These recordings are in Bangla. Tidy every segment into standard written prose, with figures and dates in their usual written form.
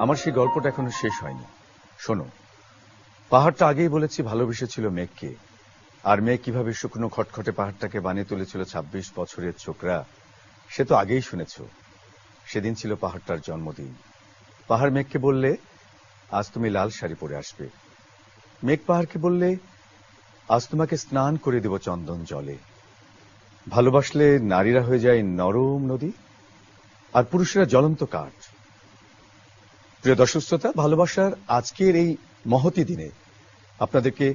আমার সেই গল্পটা এখনো শেষ হয়নি। শোনো, পাহাড়টা আগেই বলেছি ভালোবেসেছিল মেঘকে, আর মেঘ কিভাবে শুকনো খটখটে পাহাড়টাকে বানিয়ে তুলেছিল ২৬ বছরের ছোকরা, সে তো আগেই শুনেছ। সেদিন ছিল পাহাড়টার জন্মদিন। পাহাড় মেঘকে বললে, আজ তুমি লাল শাড়ি পরে আসবে। মেঘ পাহাড়কে বললে, আজ তোমাকে স্নান করে দেব চন্দন জলে। ভালোবাসলে নারীরা হয়ে যায় নরম নদী, আর পুরুষেরা জ্বলন্ত কাঠ। প্রিয় দর্শক শ্রোতা, ভালোবাসার আজকের এই মহতী দিনে আপনাদেরকে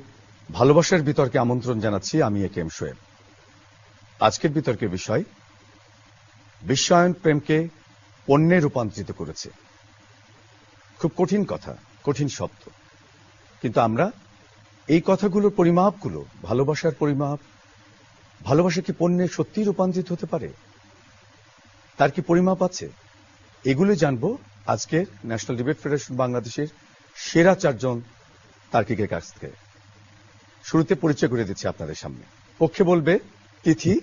ভালোবাসার বিতর্কে আমন্ত্রণ জানাচ্ছি। আমি একেএম শোয়েব। আজকের বিতর্কের বিষয়, বিশ্বায়ন প্রেমকে পণ্যে রূপান্তরিত করেছে। খুব কঠিন কথা, কঠিন শব্দ, কিন্তু আমরা এই কথাগুলোর পরিমাপগুলো, ভালোবাসার পরিমাপ, ভালোবাসা কি পণ্যে সত্যি রূপান্তরিত হতে পারে, তার কি পরিমাপ আছে, এগুলো জানবো আজকের ন্যাশনাল ডিবেট ফেডারেশন বাংলাদেশের সেরা 4 জন তার্কিকের কাছ থেকে। শুরুতে পরিচয় করে দিচ্ছি আপনাদের সামনে। পক্ষে বলবে তিথি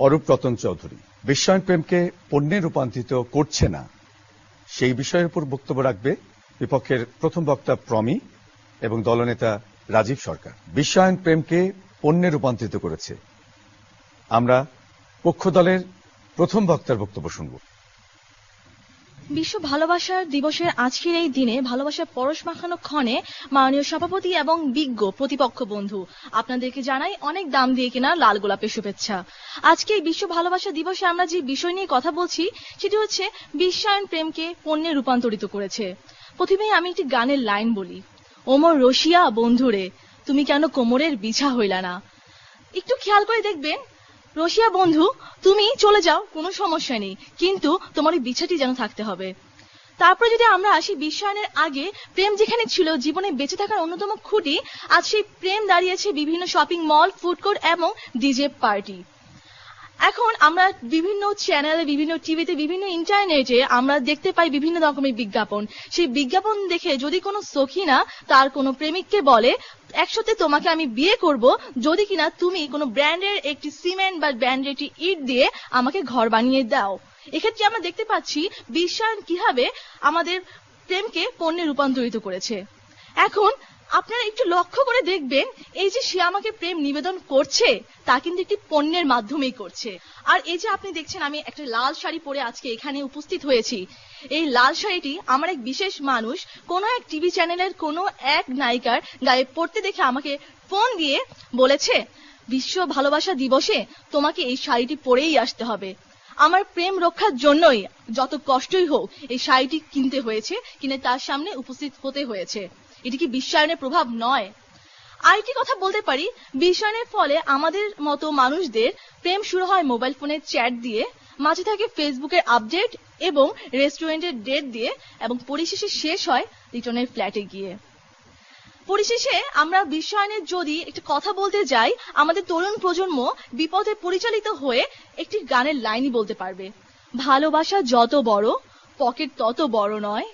অরূপ রতন চৌধুরী। বিশ্বায়ন প্রেমকে পণ্যে রূপান্তরিত করছে না, সেই বিষয়ের উপর বক্তব্য রাখবে বিপক্ষের প্রথম বক্তা প্রমি এবং দলনেতা রাজীব সরকার। বিশ্বায়ন প্রেমকে পণ্যে রূপান্তরিত করেছে। আমরা পক্ষ দলের প্রথম বক্তার বক্তব্য শুনব। বিশ্ব ভালোবাসার দিবসের আজকের এই দিনে ভালোবাসার পরশ মাখানো ক্ষণে মাননীয় সভাপতি এবং বিজ্ঞ প্রতিপক্ষ বন্ধু আপনাদেরকে জানাই অনেক দাম দিয়ে কেনা লাল গোলাপের শুভেচ্ছা। আজকে এই বিশ্ব ভালোবাসা দিবসে আমরা যে বিষয় নিয়ে কথা বলছি সেটি হচ্ছে বিশ্বায়ন প্রেমকে পণ্যে রূপান্তরিত করেছে। প্রথমেই আমি একটি গানের লাইন বলি, ওমর রশিয়া বন্ধুরে তুমি কেন কোমরের বিছা হইলা না। একটু খেয়াল করে দেখবেন, রশিয়া বন্ধু তুমি চলে যাও, কোনো সমস্যা নেই, কিন্তু তোমার ওই বিছাটি যেন থাকতে হবে। তারপরে যদি আমরা আসি বিশ্বায়নের আগে প্রেম যেখানে ছিল জীবনে বেঁচে থাকার অন্যতম খুঁটি, আজ সেই প্রেম দাঁড়িয়েছে বিভিন্ন শপিং মল, ফুড কোর্ট এবং ডিজে পার্টি। এখন আমরা বিভিন্ন চ্যানেলে, বিভিন্ন টিভিতে, বিভিন্ন ইন্টারনেটে আমরা দেখতে পাই বিভিন্ন রকমের বিজ্ঞাপন। সেই বিজ্ঞাপন দেখে যদি কোনো সখিনা তার কোনো প্রেমিককে বলে, একসাথে তোমাকে আমি বিয়ে করব যদি কিনা তুমি কোনো ব্র্যান্ডের একটি সিমেন্ট বা ব্র্যান্ডের একটি ইট দিয়ে আমাকে ঘর বানিয়ে দাও। এক্ষেত্রে আমরা দেখতে পাচ্ছি বিশ্বায়ন কিভাবে আমাদের প্রেমকে পণ্যে রূপান্তরিত করেছে। এখন আপনারা একটু লক্ষ্য করে দেখবেন, এই যে সে আমাকে প্রেম নিবেদন করছে তা কিন্তু একটি পণ্যের মাধ্যমেই করছে। আর এই যে আপনি দেখছেন আমি একটা লাল শাড়ি পরে আজকে এখানে উপস্থিত হয়েছি, এই লাল শাড়িটি আমার এক বিশেষ মানুষ কোনো এক টিভি চ্যানেলের কোনো এক নায়িকার গায়ে পড়তে দেখে আমাকে ফোন দিয়ে বলেছে, বিশ্ব ভালোবাসা দিবসে তোমাকে এই শাড়িটি পরেই আসতে হবে। আমার প্রেম রক্ষার জন্যই যত কষ্টই হোক এই শাড়িটি কিনতে হয়েছে, কিনে তার সামনে উপস্থিত হতে হয়েছে। এটি কি বিশ্বায়নের প্রভাব নয়? আরেকটি কথা বলতে পারি, বিশ্বায়নের ফলে আমাদের মতো মানুষদের প্রেম শুরু হয় মোবাইল ফোনের চ্যাট দিয়ে, মাঝে থাকে ফেসবুকের আপডেট এবং রেস্টুরেন্টের ডেট দিয়ে, এবং পরিশেষে শেষ হয় রিটনের ফ্ল্যাটে গিয়ে। পরিশেষে আমরা বিশ্বায়নের যদি একটি কথা বলতে যাই, আমাদের তরুণ প্রজন্ম বিপদে পরিচালিত হয়ে একটি গানের লাইনই বলতে পারবে, ভালোবাসা যত বড় পকেট তত বড় নয়,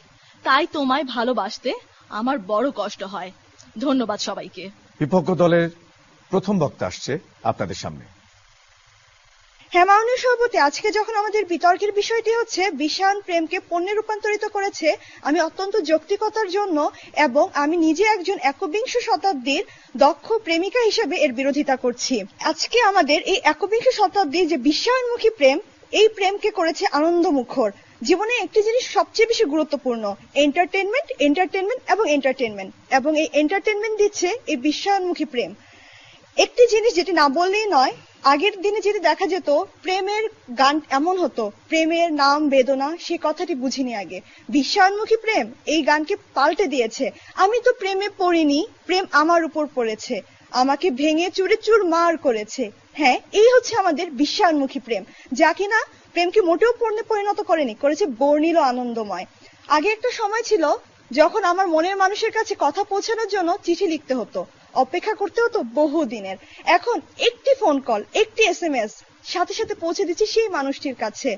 তাই তোমায় ভালোবাসতে আমার বড় কষ্ট হয়। ধন্যবাদ সবাইকে। বিপক্ষ দলের প্রথম বক্তা আসছে আপনাদের সামনে। হ্যাঁ মাননীয় সভাপতি, আজকে যখন আমাদের বিতর্কের বিষয়টি হচ্ছে বিশ্বায়ন প্রেমকে পণ্যে রূপান্তরিত করেছে, আমি অত্যন্ত যৌক্তিকতার জন্য এবং আমি নিজে একজন একবিংশ শতাব্দীর দক্ষ প্রেমিকা হিসেবে এর বিরোধিতা করছি। আজকে আমাদের এই একবিংশ শতাব্দীর যে বিশ্বায়নমুখী প্রেম, এই প্রেমকে করেছে আনন্দমুখর। জীবনে একটি জিনিস সবচেয়ে বেশি গুরুত্বপূর্ণ, এন্টারটেনমেন্ট, এন্টারটেনমেন্ট এবং এন্টারটেনমেন্ট, এবং এই এন্টারটেনমেন্ট দিচ্ছে এই বিশ্বায়নমুখী প্রেম। একটি জিনিস যেটি না বললেই নয়, আগের দিনে যদি দেখা যেত প্রেমের গান এমন হতো, প্রেমের নাম বেদনা, সে কথাটি বুঝিনি আগে। বিশ্বায়নমুখী প্রেম এই গানকে পাল্টে দিয়েছে, আমি তো প্রেমে পড়িনি, প্রেম আমার উপর পড়েছে, আমাকে ভেঙে চুরে চুরমার করেছে। হ্যাঁ, এই হচ্ছে আমাদের বিশ্বায়নমুখী প্রেম, যা কিনা প্রেমকে মোটেও পণ্যে পরিণত করেনি, করেছে বর্ণিল আনন্দময়। আগে একটা সময় ছিল যখন আমার মনের মানুষের কাছে কথা পৌঁছানোর জন্য চিঠি লিখতে হতো, অপেক্ষা করতে হতো বহু দিনের। এখন একটি ফোন কল, একটি SMS সাথে সাথে পৌঁছে দিচ্ছে সেই মানুষটির কাছে।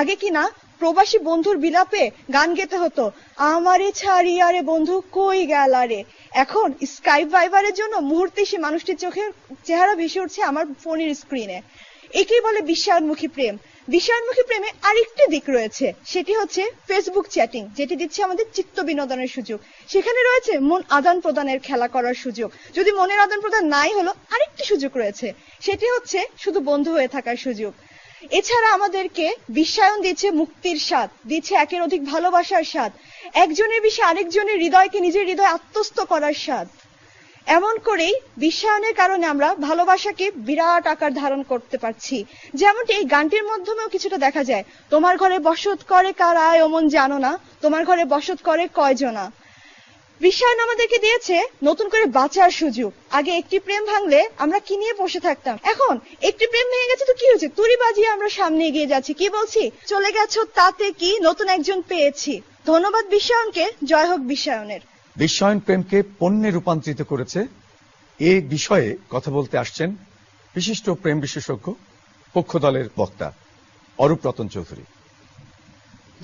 আগে কিনা প্রবাসী বন্ধুর বিলাপে গান গেতে হতো, আমারে ছাড়িয়া রে বন্ধু কই গেলা রে। এখন স্কাইপ ভাইবারের জন্য মুহূর্তে সে মানুষটির চোখের চেহারা ভেসে উঠছে আমার ফোনের স্ক্রিনে। একেই বলে বিশ্বায়নমুখী প্রেম, বিশ্বায়নমুখী প্রেমে আরেকটি দিক রয়েছে, সেটি হচ্ছে ফেসবুক চ্যাটিং, যেটি দিচ্ছে আমাদের চিত্ত বিনোদনের সুযোগ। সেখানে রয়েছে মন আদান প্রদানের খেলা করার সুযোগ। যদি মনের আদান প্রদান নাই হলো, আরেকটি সুযোগ রয়েছে, সেটি হচ্ছে শুধু বন্ধু হয়ে থাকার সুযোগ। এছাড়া আমাদেরকে বিশ্বায়ন দিচ্ছে মুক্তির স্বাদ, দিচ্ছে একের অধিক ভালোবাসার স্বাদ, একজনের বিষয়ে আরেকজনের হৃদয়কে নিজের হৃদয়ে আত্মস্থ করার স্বাদ। এমন করেই বিশ্বায়নের কারণে আমরা ভালোবাসাকে বিরাট আকার ধারণ করতে পারছি। যেমনটি এই গানটির মাধ্যমেও কিছুটা দেখা যায়, তোমার ঘরে বসত করে কারায় ওমন জানো না, তোমার ঘরে বসত করে কয়জনা। বিশ্বায়ন আমাদেরকে দিয়েছে নতুন করে বাঁচার সুযোগ। আগে একটি প্রেম ভাঙলে আমরা কি নিয়ে বসে থাকতাম, এখন একটি প্রেম ভেঙে গেছে তো কি হয়েছে, তুড়ি বাজিয়ে আমরা সামনে এগিয়ে যাচ্ছি। কি বলছি, চলে গেছো তাতে কি, নতুন একজন পেয়েছি। ধন্যবাদ বিশ্বায়নকে, জয় হোক বিশ্বায়নের। বিশ্বায়ন প্রেমকে পণ্যে রূপান্তরিত করেছে, এই বিষয়ে কথা বলতে আসছেন বিশিষ্ট প্রেম বিশেষজ্ঞ পক্ষ দলের বক্তা অরূপ রতন চৌধুরী।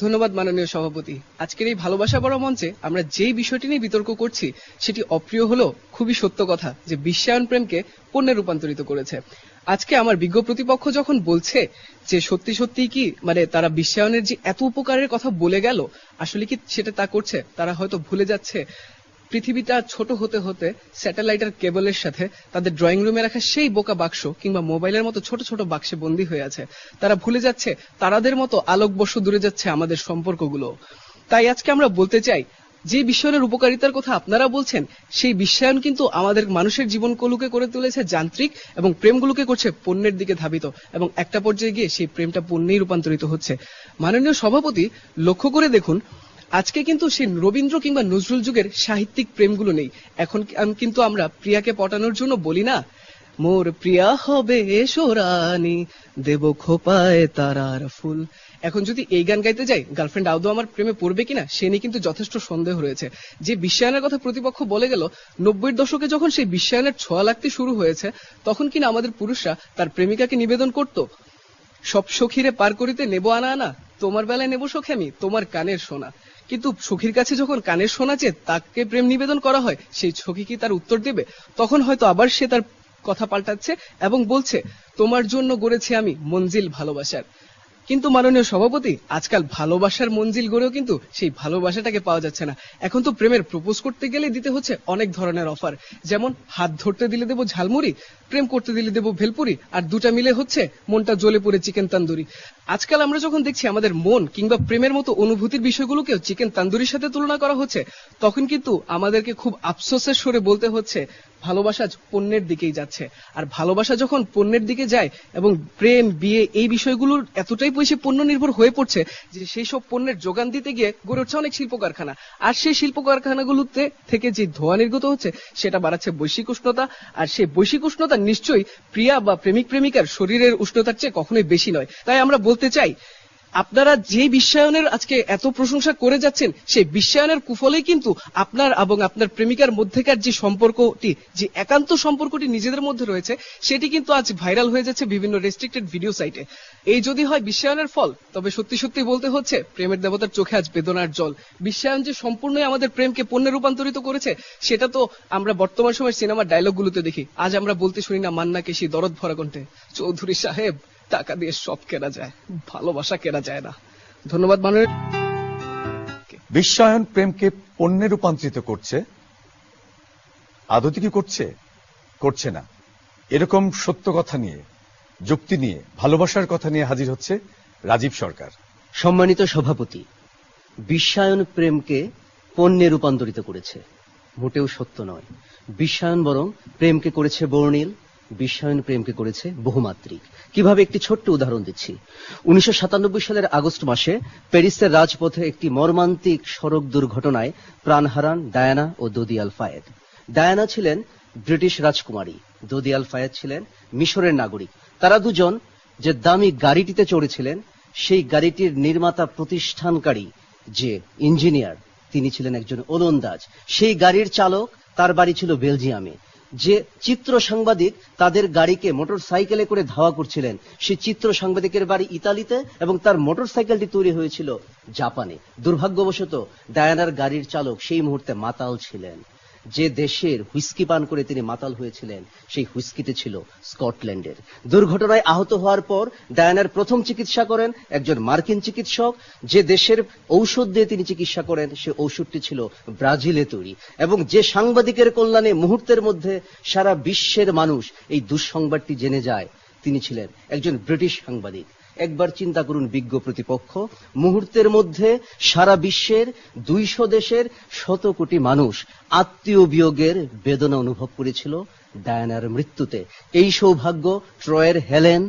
ধন্যবাদ মাননীয় সভাপতি। আজকের এই ভালোবাসা বড় মঞ্চে আমরা যেই বিষয়টি নিয়ে বিতর্ক করছি সেটি অপ্রিয় হলেও খুবই সত্য কথা যে বিশ্বায়ন প্রেমকে পণ্যে রূপান্তরিত করেছে। আজকে আমার বিজ্ঞ প্রতিপক্ষ যখন বলছে যে সত্যি সত্যি কি মানে তারা বিশ্বায়নের যে এত উপকারের কথা বলে গেল, আসলে কি সেটা তা করছে? তারা হয়তো ভুলে যাচ্ছে পৃথিবীটা ছোট হতে হতে স্যাটেলাইটের কেবলের সাথে তাদের ড্রয়িং রুমে রাখা সেই বোকা বাক্স কিংবা মোবাইলের মতো ছোট ছোট বাক্সে বন্দী হয়ে আছে। তারা ভুলে যাচ্ছে তারাদের মতো আলোকবর্ষ দূরে যাচ্ছে আমাদের সম্পর্কগুলো। তাই আজকে আমরা বলতে চাই, যে বিশ্বায়নের উপকারিতার কথা আপনারা বলছেন, সেই বিশ্বায়ন কিন্তু আমাদের মানুষের জীবনগুলোকে করে তুলেছে যান্ত্রিক এবং প্রেমগুলোকে করছে পণ্যের দিকে ধাবিত, এবং একটা পর্যায়ে গিয়ে সেই প্রেমটা পণ্যেই রূপান্তরিত হচ্ছে। মাননীয় সভাপতি, লক্ষ্য করে দেখুন আজকে কিন্তু সেই রবীন্দ্র কিংবা নজরুল যুগের সাহিত্যিক প্রেমগুলো নেই। এখন কিন্তু আমরা প্রিয়াকে পটানোর জন্য বলি না, মোর প্রিয়া হবে সোরানি দেব খোপায় তারার ফুল। এখন যদি এই গান গাইতে যাই, গার্লফ্রেন্ড আদৌ আমার প্রেমে পড়বে কিনা সে নিয়ে কিন্তু যথেষ্ট সন্দেহ রয়েছে। যে বিশ্বায়নের কথা প্রতিপক্ষ বলে গেল, 90-এর দশকে যখন সেই বিশ্বায়নের ছোঁয়া লাগতে শুরু হয়েছে, তখন কিনা আমাদের পুরুষরা তার প্রেমিকাকে নিবেদন করত, সব সখীরে পার করিতে নেব আনা আনা, তোমার বেলায় নেব সখী আমি তোমার কানের সোনা। কিন্তু সখীর কাছে যখন কানের সোনা চেয়ে তাকে প্রেম নিবেদন করা হয়, সেই সখী কি তার উত্তর দেবে? তখন হয়তো আবার সে তার কথা পাল্টাচ্ছে এবং বলছে, তোমার জন্য গড়েছি আমি মঞ্জিল ভালোবাসার। কিন্তু মাননীয় সভাপতি, আজকাল ভালোবাসার মঞ্জিল গড়েও কিন্তু সেই ভালোবাসাটাকে পাওয়া যাচ্ছে না। এখন তো প্রেমের প্রপোজ করতে গেলে দিতে হচ্ছে অনেক ধরনের অফার, যেমন হাত ধরতে দিলে দেবো ঝালমুড়ি, প্রেম করতে দিলে দেবো ভেলপুরি, আর দুটা মিলে হচ্ছে মনটা জ্বলে পড়ে চিকেন তান্দুরি। আজকাল আমরা যখন দেখছি আমাদের মন কিংবা প্রেমের মতো অনুভূতির বিষয়গুলোকেও চিকেন তান্দুরির সাথে তুলনা করা হচ্ছে, তখন কিন্তু আমাদেরকে খুব আফসোসের সুরে বলতে হচ্ছে ভালোবাসা পণ্যের দিকেই যাচ্ছে। আর ভালোবাসা যখন পণ্যের দিকে যায় এবং প্রেম বিয়ে এই বিষয়গুলোর এতটাই পয়সা পণ্য নির্ভর হয়ে পড়ছে যে সেই সব পণ্যের যোগান দিতে গিয়ে গড়ে উঠছে অনেক শিল্প কারখানা, আর সেই শিল্প কারখানাগুলোতে থেকে যে ধোঁয়া নির্গত হচ্ছে সেটা বাড়াচ্ছে বৈশ্বিক উষ্ণতা। আর সেই বৈশ্বিক উষ্ণতা নিশ্চয়ই প্রিয়া বা প্রেমিক প্রেমিকার শরীরের উষ্ণতার চেয়ে কখনোই বেশি নয়। তাই আমরা বলতে চাই, আপনারা যে বিশ্বায়নের আজকে এত প্রশংসা করে যাচ্ছেন, সেই বিশ্বায়নের কুফলেই কিন্তু আপনার এবং আপনার প্রেমিকার মধ্যেকার যে সম্পর্কটি, যে একান্ত সম্পর্কটি নিজেদের মধ্যে রয়েছে, সেটি কিন্তু আজ ভাইরাল হয়ে যাচ্ছে বিভিন্ন রেস্ট্রিক্টেড ভিডিও সাইটে। এই যদি হয় বিশ্বায়নের ফল, তবে সত্যি সত্যি বলতে হচ্ছে প্রেমের দেবতার চোখে আজ বেদনার জল। বিশ্বায়ন যে সম্পূর্ণই আমাদের প্রেমকে পণ্যে রূপান্তরিত করেছে, সেটা তো আমরা বর্তমান সময়ের সিনেমার ডায়লগগুলোতে দেখি। আজ আমরা বলতে শুনি না মান্না কেশি দরদ ভরা কণ্ঠে, চৌধুরী সাহেব টাকা দিয়ে সব কেনা যায়, ভালোবাসা কেনা যায় না। ধন্যবাদ মাননীয়। বিশ্বায়ন প্রেমকে পণ্যে রূপান্তরিত করছে, আদতে কি করছে? করছে না। এরকম সত্য কথা নিয়ে, যুক্তি নিয়ে, ভালোবাসার কথা নিয়ে হাজির হচ্ছে রাজীব সরকার। সম্মানিত সভাপতি, বিশ্বায়ন প্রেমকে পণ্যে রূপান্তরিত করেছে, মোটেও সত্য নয়। বিশ্বায়ন বরং প্রেমকে করেছে বর্ণিল, বিশ্বায়ন প্রেমকে করেছে বহুমাত্রিক। কিভাবে, একটি ছোট্ট উদাহরণ দিচ্ছি। 1997 সালের আগস্ট মাসে প্যারিসের রাজপথে একটি মর্মান্তিক সড়ক দুর্ঘটনায় প্রাণ হারান ডায়ানা ও দদিয়াল ফায়েদ। ডায়ানা ছিলেন ব্রিটিশ রাজকুমারী, দদিয়াল ফায়েদ ছিলেন মিশরের নাগরিক। তারা দুজন যে দামি গাড়িটিতে চড়েছিলেন, সেই গাড়িটির নির্মাতা প্রতিষ্ঠানকারী যে ইঞ্জিনিয়ার, তিনি ছিলেন একজন ওলন্দাজ। সেই গাড়ির চালক, তার বাড়ি ছিল বেলজিয়ামে। যে চিত্র সাংবাদিক তাদের গাড়িকে মোটরসাইকেলে করে ধাওয়া করছিলেন, সেই চিত্র সাংবাদিকের বাড়ি ইতালিতে এবং তার মোটরসাইকেলটি তৈরি হয়েছিল জাপানে। দুর্ভাগ্যবশত ডায়ানার গাড়ির চালক সেই মুহূর্তে মাতাল ছিলেন। যে দেশের হুইস্কি পান করে তিনি মাতাল হয়েছিলেন সেই হুইস্কিতে ছিল স্কটল্যান্ডের। দুর্ঘটনায় আহত হওয়ার পর ডায়ানার প্রথম চিকিৎসা করেন একজন মার্কিন চিকিৎসক। যে দেশের ঔষধ দিয়ে তিনি চিকিৎসা করেন সে ঔষধটি ছিল ব্রাজিলে তৈরি। এবং যে সাংবাদিকের কল্যাণে মুহূর্তের মধ্যে সারা বিশ্বের মানুষ এই দুঃসংবাদটি জেনে যায় তিনি ছিলেন একজন ব্রিটিশ সাংবাদিক। একবার চিন্তা করুন, বিজ্ঞ প্রতিপক্ষ মুহূর্তের মধ্যে সারা বিশ্বের 200 দেশের 100 কোটি মানুষ আত্মীয় বিয়োগের বেদনা অনুভব করেছিল ডায়ানার মৃত্যুতে। এই সৌভাগ্য ট্রয়ের হেলেন,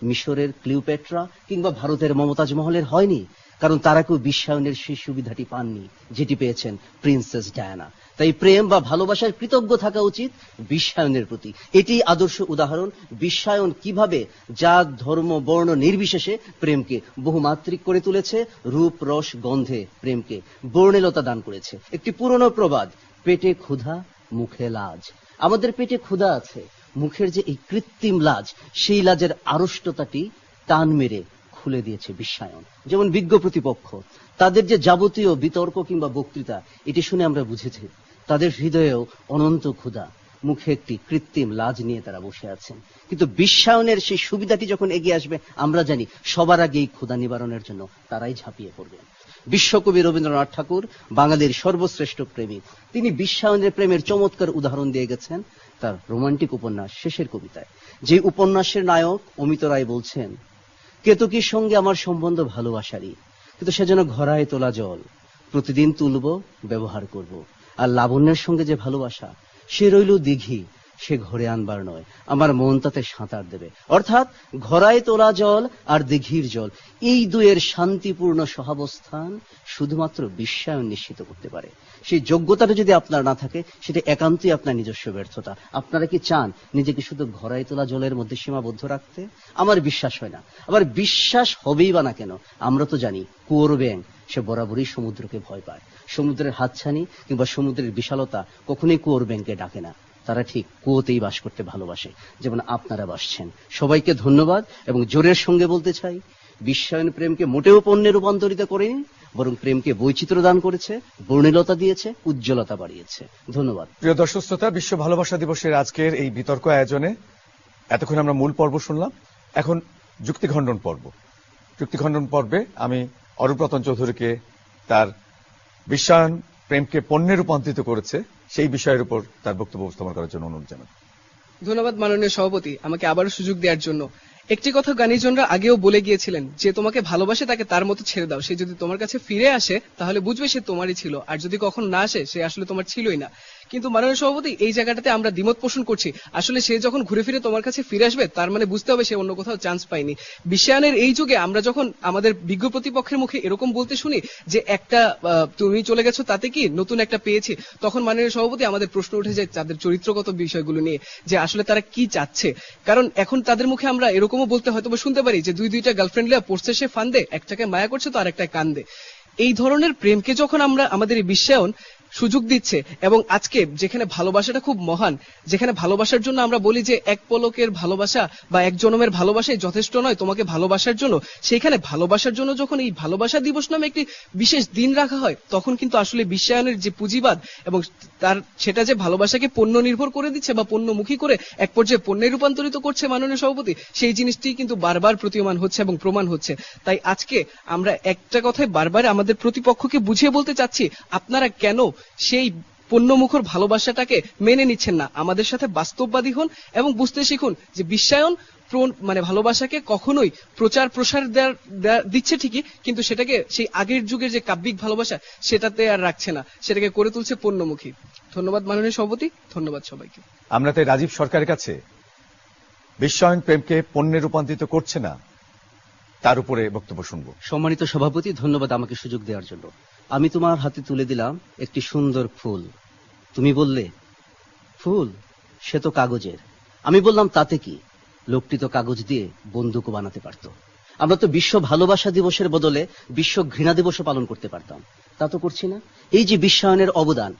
মিশরের ক্লিওপেট্রা কিংবা ভারতের মমতাজ মহলের হয়নি, কারণ তারা কেউ বিশ্বায়নের সেই সুবিধাটি পাননি যেটি পেয়েছেন প্রিন্সেস ডায়ানা। তাই প্রেম বা ভালোবাসার কৃতজ্ঞ থাকা উচিত বিশ্বায়নের প্রতি। এটি আদর্শ উদাহরণ বিশ্বায়ন কিভাবে জাত ধর্ম বর্ণ নির্বিশেষে প্রেমকে বহুমাত্রিক করে তুলেছে, রূপ রস গন্ধে প্রেমকে বর্ণিলতা দান করেছে। একটি পুরনো প্রবাদ, পেটে ক্ষুধা মুখে লাজ। আমাদের পেটে ক্ষুধা আছে, মুখের যে এই কৃত্রিম লাজ, সেই লাজের আড়ষ্টতাটি টান মেরে খুলে দিয়েছে বিশ্বায়ন। যেমন বিজ্ঞ প্রতিপক্ষ, তাদের যে যাবতীয় বিতর্ক কিংবা বক্তৃতা, এটি শুনে আমরা বুঝেছি তাদের হৃদয়েও অনন্ত ক্ষুধা, মুখে একটি কৃত্রিম লাজ নিয়ে তারা বসে আছেন। কিন্তু বিশ্বায়নের সেই সুবিধাটি যখন এগিয়ে আসবে, আমরা জানি সবার আগে এই ক্ষুধা নিবারণের জন্য তারাই ঝাঁপিয়ে পড়বেন। বিশ্বকবি রবীন্দ্রনাথ ঠাকুর বাঙালির সর্বশ্রেষ্ঠ প্রেমিক, তিনি বিশ্বায়নের প্রেমের চমৎকার উদাহরণ দিয়ে গেছেন তার রোমান্টিক উপন্যাস শেষের কবিতায়। যে উপন্যাসের নায়ক অমিত রায় বলছেন, কেতকীর সঙ্গে আমার সম্বন্ধ ভালোবাসারই, কিন্তু সে যেন ঘরায় তোলা জল, প্রতিদিন তুলব ব্যবহার করব। আর লাবণ্যের সঙ্গে যে ভালোবাসা, সে রইল দিঘি, সে ঘরে আনবার নয়, আমার মন তাতে সাঁতার দেবে। অর্থাৎ ঘরায় তোলা জল আর দিঘির জল, এই দুয়ের শান্তিপূর্ণ সহাবস্থান শুধুমাত্র বিশ্বায়ন নিশ্চিত করতে পারে। সেই যোগ্যতাটা যদি আপনার না থাকে, সেটা একান্তই আপনার নিজস্ব ব্যর্থতা। আপনারা কি চান নিজেকে শুধু ঘরায় তোলা জলের মধ্যে সীমাবদ্ধ রাখতে? আমার বিশ্বাস হয় না। আবার বিশ্বাস হবেই বা না কেন, আমরা তো জানি কুয়োর ব্যাঙ সে বরাবরই সমুদ্রকে ভয় পায়। সমুদ্রের হাতছানি কিংবা সমুদ্রের বিশালতা কখনোই কুয়োর ব্যাঙকে ডাকে না, তারা ঠিক কুয়োতেই বাস করতে ভালোবাসে, যেমন আপনারা বাসছেন। সবাইকে ধন্যবাদ। এবং জোরের সঙ্গে বলতে চাই, বিশ্বায়ন প্রেমকে মোটেও পণ্যে রূপান্তরিত করেনি, বরং প্রেমকে বৈচিত্র্য দান করেছে, বর্ণিলতা দিয়েছে, উজ্জ্বলতা বাড়িয়েছে। ধন্যবাদ। প্রিয় দর্শক শ্রোতা, বিশ্ব ভালোবাসা দিবসের আজকের এই বিতর্ক আয়োজনে এতক্ষণ আমরা মূল পর্ব শুনলাম। এখন যুক্তিখণ্ডন পর্ব। যুক্তিখণ্ডন পর্বে আমি অরূপ রতন চৌধুরীকে তার বিশ্বায়ন প্রেমকে পণ্যে রূপান্তরিত করেছে সেই বিষয়ের উপর তার বক্তব্য উপস্থাপন করার জন্য অনুরোধ জানাই। ধন্যবাদ মাননীয় সভাপতি, আমাকে আবারও সুযোগ দেওয়ার জন্য। একটি কথা গানিজনরা আগেও বলে গিয়েছিলেন, যে তোমাকে ভালোবাসে তাকে তার মতো ছেড়ে দাও। সে যদি তোমার কাছে ফিরে আসে তাহলে বুঝবে সে তোমারই ছিল, আর যদি কখন না আসে সে আসলে তোমার ছিলই না। কিন্তু মাননীয় সভাপতি, এই জায়গাটাতে আমরা দ্বিমত পোষণ করছি। আসলে সে যখন ঘুরে ফিরে তোমার কাছে ফিরে আসবে, তার মানে বুঝতে হবে সে অন্য কোথাও চান্স পায়নি। বিশ্বায়নের এই যুগে আমরা যখন আমাদের বিজ্ঞ প্রতিপক্ষের মুখে এরকম বলতে শুনি যে একটা তুমি চলে গেছো তাতে কি, নতুন একটা পেয়েছি, তখন মাননীয় সভাপতি আমাদের প্রশ্ন উঠে যায় তাদের চরিত্রগত বিষয়গুলো নিয়ে, যে আসলে তারা কি চাচ্ছে। কারণ এখন তাদের মুখে আমরা এরকমও বলতে হয়তো শুনতে পারি যে দুইটা গার্লফ্রেন্ড লিয়া পড়ছে সে ফান্দে, একটাকে মায়া করছে তো আর একটা কান্দে। এই ধরনের প্রেমকে যখন আমরা আমাদের এই বিশ্বায়ন সুযোগ দিচ্ছে, এবং আজকে যেখানে ভালোবাসাটা খুব মহান, যেখানে ভালোবাসার জন্য আমরা বলি যে এক পলকের ভালোবাসা বা এক জন্মের ভালোবাসাই যথেষ্ট নয় তোমাকে ভালোবাসার জন্য, সেইখানে ভালোবাসার জন্য যখন এই ভালোবাসা দিবস নামে একটি বিশেষ দিন রাখা হয়, তখন কিন্তু আসলে বিশ্বায়নের যে পুঁজিবাদ এবং তার সেটা যে ভালোবাসাকে পণ্য নির্ভর করে দিচ্ছে বা পণ্যমুখী করে এক পর্যায়ে পণ্যে রূপান্তরিত করছে মাননীয় সভাপতি, সেই জিনিসটি কিন্তু বারবার প্রতীয়মান হচ্ছে এবং প্রমাণ হচ্ছে। তাই আজকে আমরা একটা কথাই বারবার আমাদের প্রতিপক্ষকে বুঝিয়ে বলতে চাচ্ছি, আপনারা কেন সেই পণ্যমুখর ভালোবাসাটাকে মেনে নিচ্ছেন না? আমাদের সাথে বাস্তববাদী হন এবং বুঝতে শিখুন যে বিশ্বায়ন মানে ভালোবাসাকে কখনোই প্রচার প্রসার দিচ্ছে ঠিকই, কিন্তু সেটাকে সেই আগের যুগের যে কাব্যিক ভালোবাসা সেটাতে আর রাখছে না, সেটাকে করে তুলছে পণ্যমুখী। ধন্যবাদ মাননীয় সভাপতি, ধন্যবাদ সবাইকে। আমরা তাই রাজীব সরকারের কাছে বিশ্বায়ন প্রেমকে পণ্যে রূপান্তরিত করছে না তার উপরে বক্তব্য শুনবো। সম্মানিত সভাপতি, ধন্যবাদ আমাকে সুযোগ দেওয়ার জন্য। আমি তোমার হাতে তুলে দিলাম একটি সুন্দর ফুল। তুমি বললে ফুল সে তো কাগজের। আমি বললাম তাতে কি, লোকটি তো কাগজ দিয়ে বন্দুকও বানাতে পারত। আমরা তো বিশ্ব ভালোবাসা দিবসের বদলে বিশ্ব ঘৃণা দিবসও পালন করতে পারতাম, তা তো করছি না। এই যে বিশ্বায়নের অবদান,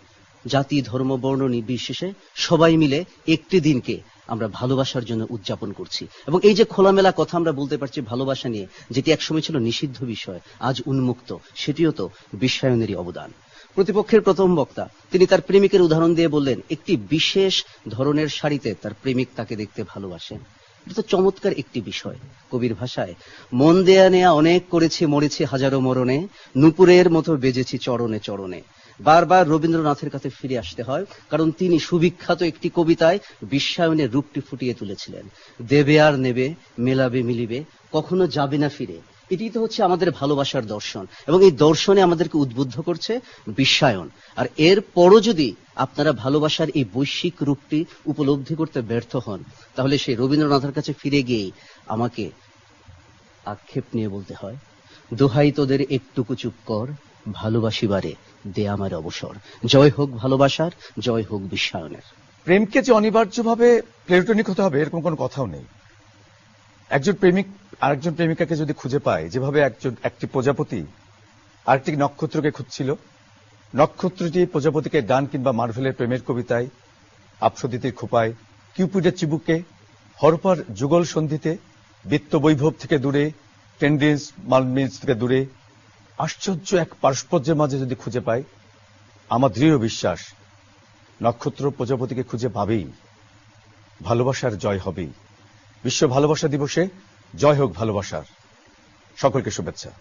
জাতি ধর্ম বর্ণ নির্বিশেষে সবাই মিলে একটি দিনকে আমরা ভালোবাসার জন্য উদযাপন করছি। এবং এই যে খোলামেলা কথা আমরা বলতে পারছি ভালোবাসা নিয়ে, যেটি একসময় ছিল নিষিদ্ধ বিষয়, আজ উন্মুক্ত, সেটিও তো বিশ্বায়নেরই অবদান। প্রতিপক্ষের প্রথম বক্তা তিনি তার প্রেমিকের উদাহরণ দিয়ে বললেন একটি বিশেষ ধরনের শাড়িতে তার প্রেমিক তাকে দেখতে ভালোবাসেন। এটা তো চমৎকার একটি বিষয়। কবির ভাষায়, মন দেয়া নেয়া অনেক করেছি, মরেছি হাজারো মরণে, নূপুরের মতো বেজেছি চরণে চরণে। বারবার রবীন্দ্রনাথের কাছে ফিরে আসতে হয়, কারণ তিনি সুবিখ্যাত একটি কবিতায় বিশ্বায়নের রূপটি ফুটিয়ে তুলেছিলেন। দেবে আর নেবে, মেলাবে মিলিবে, কখনো যাবে না ফিরে। এটি তো হচ্ছে আমাদের ভালোবাসার দর্শন, এবং এই দর্শনে আমাদেরকে উদ্বুদ্ধ করছে বিশ্বায়ন। আর এর পরও যদি আপনারা ভালোবাসার এই বৈশ্বিক রূপটি উপলব্ধি করতে ব্যর্থ হন, তাহলে সেই রবীন্দ্রনাথের কাছে ফিরে গিয়েই আমাকে আক্ষেপ নিয়ে বলতে হয়, দোহাই তোদের একটুকু চুপ কর, ভালোবাসিবারে দে আমার অবসর। জয় হোক ভালোবাসার, জয় হোক বিশ্বায়নের। প্রেমকে যে অনিবার্যভাবে প্লেটোনিক হতে হবে এরকম কোনো কথাও নেই। একজন প্রেমিক আরেকজন প্রেমিকাকে যদি খুঁজে পায়, যেভাবে একটি প্রজাপতি আরেকটি নক্ষত্রকে খুঁজছিল, নক্ষত্রটি প্রজাপতিকে গান কিংবা মার্ভেলের প্রেমের কবিতায়, আফ্রোদিতের খোপায়, কিউপিডের চিবুকে, হরপার যুগল সন্ধিতে, বিত্ত বৈভব থেকে দূরে, টেন্ডেন্স মালমিজ থেকে দূরে আশ্চর্য এক পারস্পর্যের মাঝে যদি খুঁজে পায়, আমার দৃঢ় বিশ্বাস নক্ষত্র প্রজাপতিকে খুঁজে পাবেই, ভালোবাসার জয় হবেই। বিশ্ব ভালোবাসা দিবসে জয় হোক ভালোবাসার। সকলকে শুভেচ্ছা।